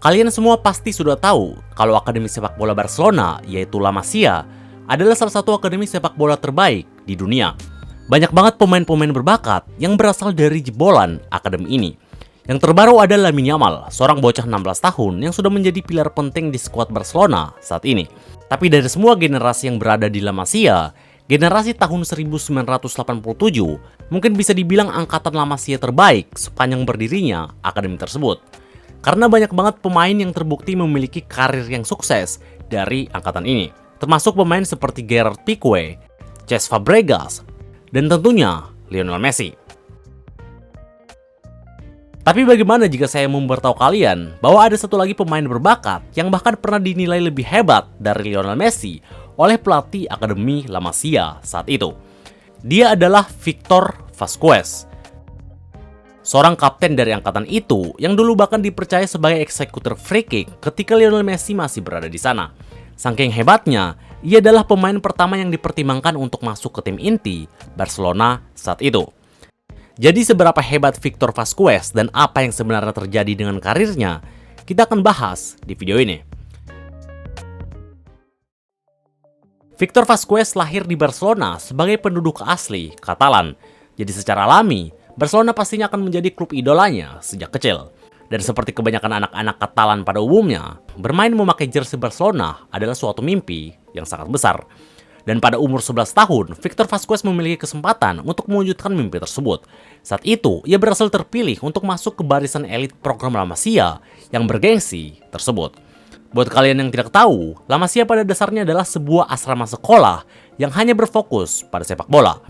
Kalian semua pasti sudah tahu kalau Akademi Sepak Bola Barcelona, yaitu La Masia, adalah salah satu akademi sepak bola terbaik di dunia. Banyak banget pemain-pemain berbakat yang berasal dari jebolan akademi ini. Yang terbaru adalah Lamine Yamal, seorang bocah 16 tahun yang sudah menjadi pilar penting di skuad Barcelona saat ini. Tapi dari semua generasi yang berada di La Masia, generasi tahun 1987 mungkin bisa dibilang angkatan La Masia terbaik sepanjang berdirinya akademi tersebut. Karena banyak banget pemain yang terbukti memiliki karir yang sukses dari angkatan ini, termasuk pemain seperti Gerard Piqué, Cesc Fabregas, dan tentunya Lionel Messi. Tapi bagaimana jika saya memberitahu kalian bahwa ada satu lagi pemain berbakat yang bahkan pernah dinilai lebih hebat dari Lionel Messi oleh pelatih Akademi La Masia saat itu? Dia adalah Victor Vazquez, seorang kapten dari angkatan itu yang dulu bahkan dipercaya sebagai eksekutor free kick ketika Lionel Messi masih berada di sana. Saking hebatnya, ia adalah pemain pertama yang dipertimbangkan untuk masuk ke tim inti Barcelona saat itu. Jadi seberapa hebat Victor Vazquez dan apa yang sebenarnya terjadi dengan karirnya, kita akan bahas di video ini. Victor Vazquez lahir di Barcelona sebagai penduduk asli Katalan. Jadi secara alami, Barcelona pastinya akan menjadi klub idolanya sejak kecil. Dan seperti kebanyakan anak-anak Katalan pada umumnya, bermain memakai jersey Barcelona adalah suatu mimpi yang sangat besar. Dan pada umur 11 tahun, Victor Vazquez memiliki kesempatan untuk mewujudkan mimpi tersebut. Saat itu, ia berhasil terpilih untuk masuk ke barisan elit program La Masia yang bergengsi tersebut. Buat kalian yang tidak tahu, La Masia pada dasarnya adalah sebuah asrama sekolah yang hanya berfokus pada sepak bola.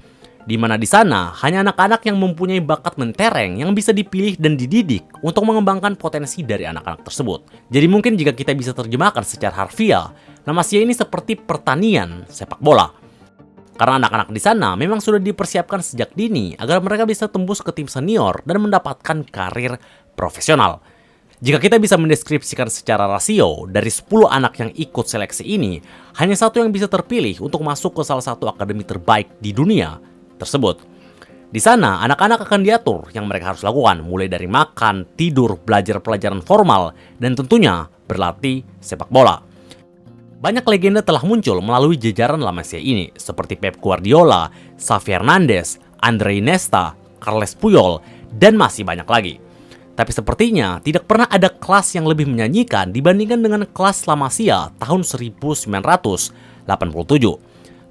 Di mana di sana hanya anak-anak yang mempunyai bakat mentereng yang bisa dipilih dan dididik untuk mengembangkan potensi dari anak-anak tersebut. Jadi mungkin jika kita bisa terjemahkan secara harfiah, La Masia ini seperti pertanian sepak bola. Karena anak-anak di sana memang sudah dipersiapkan sejak dini agar mereka bisa tembus ke tim senior dan mendapatkan karir profesional. Jika kita bisa mendeskripsikan secara rasio, dari 10 anak yang ikut seleksi ini, hanya satu yang bisa terpilih untuk masuk ke salah satu akademi terbaik di dunia tersebut. Di sana, anak-anak akan diatur yang mereka harus lakukan, mulai dari makan, tidur, belajar pelajaran formal, dan tentunya berlatih sepak bola. Banyak legenda telah muncul melalui jajaran La Masia ini, seperti Pep Guardiola, Xavi Hernandez, Andre Iniesta, Carles Puyol, dan masih banyak lagi. Tapi sepertinya tidak pernah ada kelas yang lebih menyanyikan dibandingkan dengan kelas La Masia tahun 1987.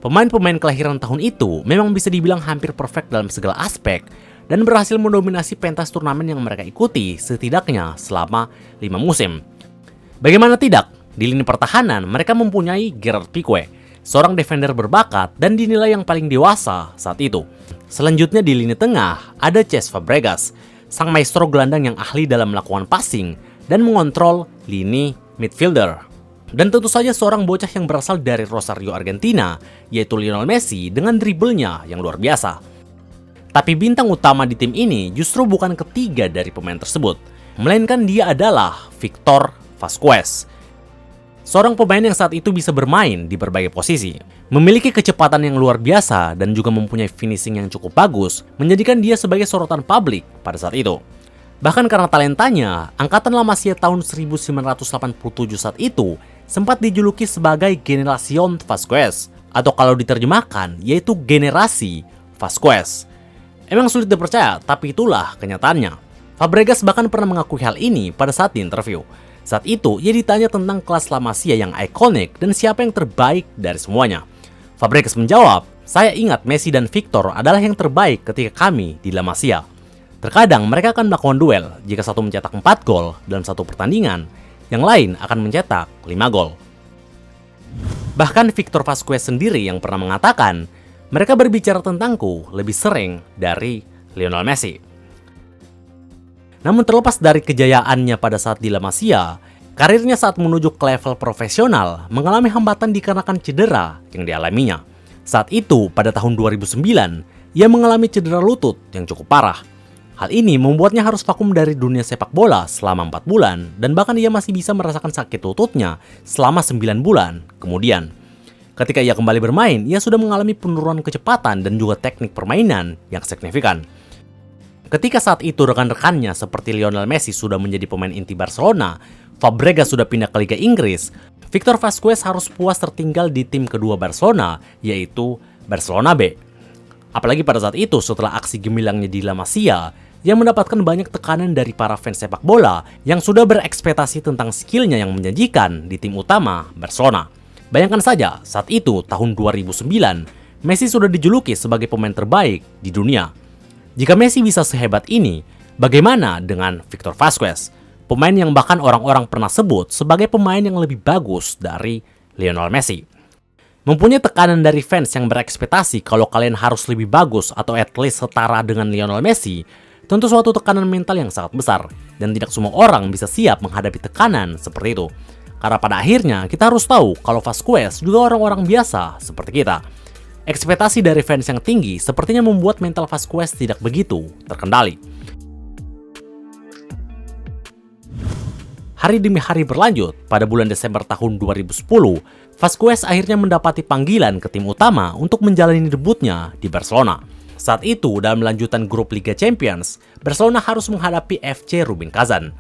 Pemain-pemain kelahiran tahun itu memang bisa dibilang hampir perfect dalam segala aspek dan berhasil mendominasi pentas turnamen yang mereka ikuti setidaknya selama 5 musim. Bagaimana tidak? Di lini pertahanan, mereka mempunyai Gerard Piqué, seorang defender berbakat dan dinilai yang paling dewasa saat itu. Selanjutnya di lini tengah, ada Cesc Fabregas, sang maestro gelandang yang ahli dalam melakukan passing dan mengontrol lini midfielder. Dan tentu saja seorang bocah yang berasal dari Rosario, Argentina, yaitu Lionel Messi dengan dribblenya yang luar biasa. Tapi bintang utama di tim ini justru bukan ketiga dari pemain tersebut, melainkan dia adalah Victor Vazquez. Seorang pemain yang saat itu bisa bermain di berbagai posisi, memiliki kecepatan yang luar biasa dan juga mempunyai finishing yang cukup bagus, menjadikan dia sebagai sorotan publik pada saat itu. Bahkan karena talentanya, angkatan La Masia tahun 1987 saat itu sempat dijuluki sebagai Generación Vazquez, atau kalau diterjemahkan yaitu generasi Vazquez. Emang sulit dipercaya, tapi itulah kenyataannya. Fabregas bahkan pernah mengakui hal ini pada saat diinterview. Saat itu, ia ditanya tentang kelas La Masia yang ikonik dan siapa yang terbaik dari semuanya. Fabregas menjawab, "Saya ingat Messi dan Victor adalah yang terbaik ketika kami di La Masia. Terkadang mereka akan melakukan duel, jika satu mencetak 4 gol dalam satu pertandingan, yang lain akan mencetak 5 gol." Bahkan Victor Vazquez sendiri yang pernah mengatakan, "Mereka berbicara tentangku lebih sering dari Lionel Messi." Namun terlepas dari kejayaannya pada saat di La Masia, karirnya saat menuju ke level profesional mengalami hambatan dikarenakan cedera yang dialaminya. Saat itu, pada tahun 2009, ia mengalami cedera lutut yang cukup parah. Hal ini membuatnya harus vakum dari dunia sepak bola selama 4 bulan, dan bahkan ia masih bisa merasakan sakit lututnya selama 9 bulan kemudian. Ketika ia kembali bermain, ia sudah mengalami penurunan kecepatan dan juga teknik permainan yang signifikan. Ketika saat itu rekan-rekannya seperti Lionel Messi sudah menjadi pemain inti Barcelona, Fabregas sudah pindah ke Liga Inggris, Victor Vazquez harus puas tertinggal di tim kedua Barcelona, yaitu Barcelona B. Apalagi pada saat itu setelah aksi gemilangnya di La Masia, yang mendapatkan banyak tekanan dari para fans sepak bola yang sudah berekspektasi tentang skillnya yang menjanjikan di tim utama Barcelona. Bayangkan saja, saat itu tahun 2009, Messi sudah dijuluki sebagai pemain terbaik di dunia. Jika Messi bisa sehebat ini, bagaimana dengan Victor Vazquez? Pemain yang bahkan orang-orang pernah sebut sebagai pemain yang lebih bagus dari Lionel Messi. Mempunyai tekanan dari fans yang berekspektasi kalau kalian harus lebih bagus atau at least setara dengan Lionel Messi, tentu suatu tekanan mental yang sangat besar, dan tidak semua orang bisa siap menghadapi tekanan seperti itu. Karena pada akhirnya kita harus tahu kalau Vazquez juga orang-orang biasa seperti kita. Ekspektasi dari fans yang tinggi sepertinya membuat mental Vazquez tidak begitu terkendali. Hari demi hari berlanjut, pada bulan Desember tahun 2010, Vazquez akhirnya mendapati panggilan ke tim utama untuk menjalani debutnya di Barcelona. Saat itu, dalam lanjutan grup Liga Champions, Barcelona harus menghadapi FC Rubin Kazan.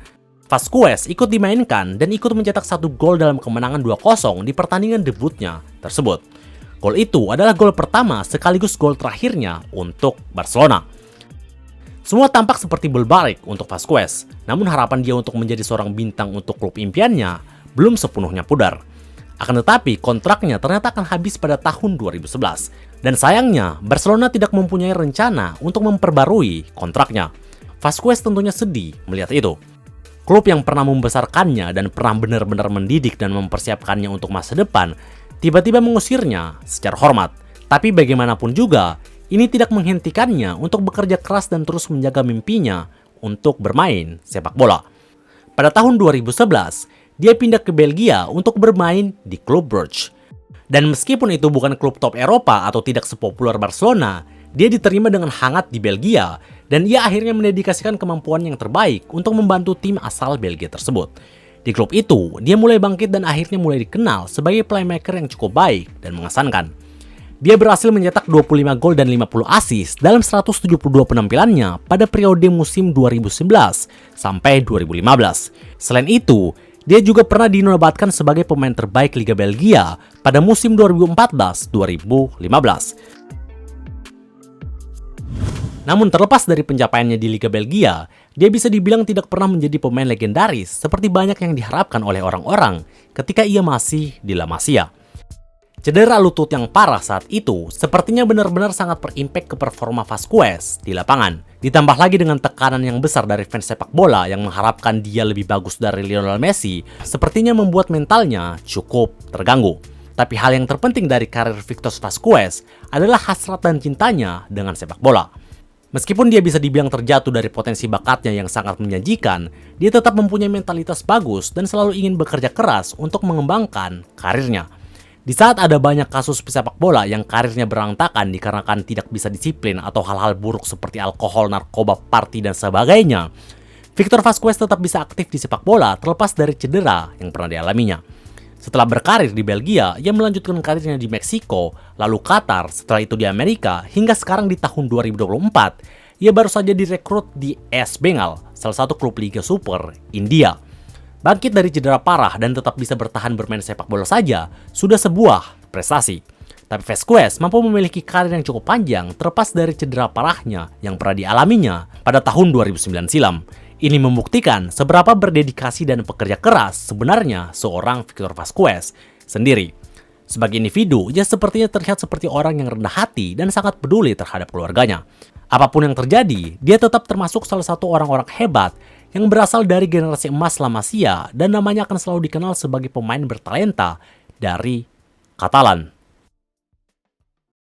Vazquez ikut dimainkan dan ikut mencetak 1 gol dalam kemenangan 2-0 di pertandingan debutnya tersebut. Gol itu adalah gol pertama sekaligus gol terakhirnya untuk Barcelona. Semua tampak seperti berbalik untuk Vazquez, namun harapan dia untuk menjadi seorang bintang untuk klub impiannya belum sepenuhnya pudar. Akan tetapi, kontraknya ternyata akan habis pada tahun 2011. Dan sayangnya, Barcelona tidak mempunyai rencana untuk memperbarui kontraknya. Vazquez tentunya sedih melihat itu. Klub yang pernah membesarkannya dan pernah benar-benar mendidik dan mempersiapkannya untuk masa depan, tiba-tiba mengusirnya secara hormat. Tapi bagaimanapun juga, ini tidak menghentikannya untuk bekerja keras dan terus menjaga mimpinya untuk bermain sepak bola. Pada tahun 2011, dia pindah ke Belgia untuk bermain di klub Brugge. Dan meskipun itu bukan klub top Eropa atau tidak sepopuler Barcelona, dia diterima dengan hangat di Belgia dan ia akhirnya mendedikasikan kemampuan yang terbaik untuk membantu tim asal Belgia tersebut. Di klub itu, dia mulai bangkit dan akhirnya mulai dikenal sebagai playmaker yang cukup baik dan mengesankan. Dia berhasil mencetak 25 gol dan 50 assist dalam 172 penampilannya pada periode musim 2011 sampai 2015. Selain itu, dia juga pernah dinobatkan sebagai pemain terbaik Liga Belgia pada musim 2014-2015. Namun terlepas dari pencapaiannya di Liga Belgia, dia bisa dibilang tidak pernah menjadi pemain legendaris seperti banyak yang diharapkan oleh orang-orang ketika ia masih di La Masia. Cedera lutut yang parah saat itu sepertinya benar-benar sangat berimpact ke performa Vazquez di lapangan. Ditambah lagi dengan tekanan yang besar dari fans sepak bola yang mengharapkan dia lebih bagus dari Lionel Messi, sepertinya membuat mentalnya cukup terganggu. Tapi hal yang terpenting dari karir Victor Vazquez adalah hasrat dan cintanya dengan sepak bola. Meskipun dia bisa dibilang terjatuh dari potensi bakatnya yang sangat menjanjikan, dia tetap mempunyai mentalitas bagus dan selalu ingin bekerja keras untuk mengembangkan karirnya. Di saat ada banyak kasus pesepak bola yang karirnya berantakan dikarenakan tidak bisa disiplin atau hal-hal buruk seperti alkohol, narkoba, party, dan sebagainya, Victor Vazquez tetap bisa aktif di sepak bola terlepas dari cedera yang pernah dialaminya. Setelah berkarir di Belgia, ia melanjutkan karirnya di Meksiko, lalu Qatar, setelah itu di Amerika, hingga sekarang di tahun 2024, ia baru saja direkrut di AS Bengal, salah satu klub Liga Super India. Bangkit dari cedera parah dan tetap bisa bertahan bermain sepak bola saja sudah sebuah prestasi. Tapi Vazquez mampu memiliki karir yang cukup panjang terlepas dari cedera parahnya yang pernah dialaminya pada tahun 2009 silam. Ini membuktikan seberapa berdedikasi dan pekerja keras sebenarnya seorang Victor Vazquez sendiri. Sebagai individu, ia sepertinya terlihat seperti orang yang rendah hati dan sangat peduli terhadap keluarganya. Apapun yang terjadi, dia tetap termasuk salah satu orang-orang hebat yang berasal dari generasi emas La Masia dan namanya akan selalu dikenal sebagai pemain bertalenta dari Katalan.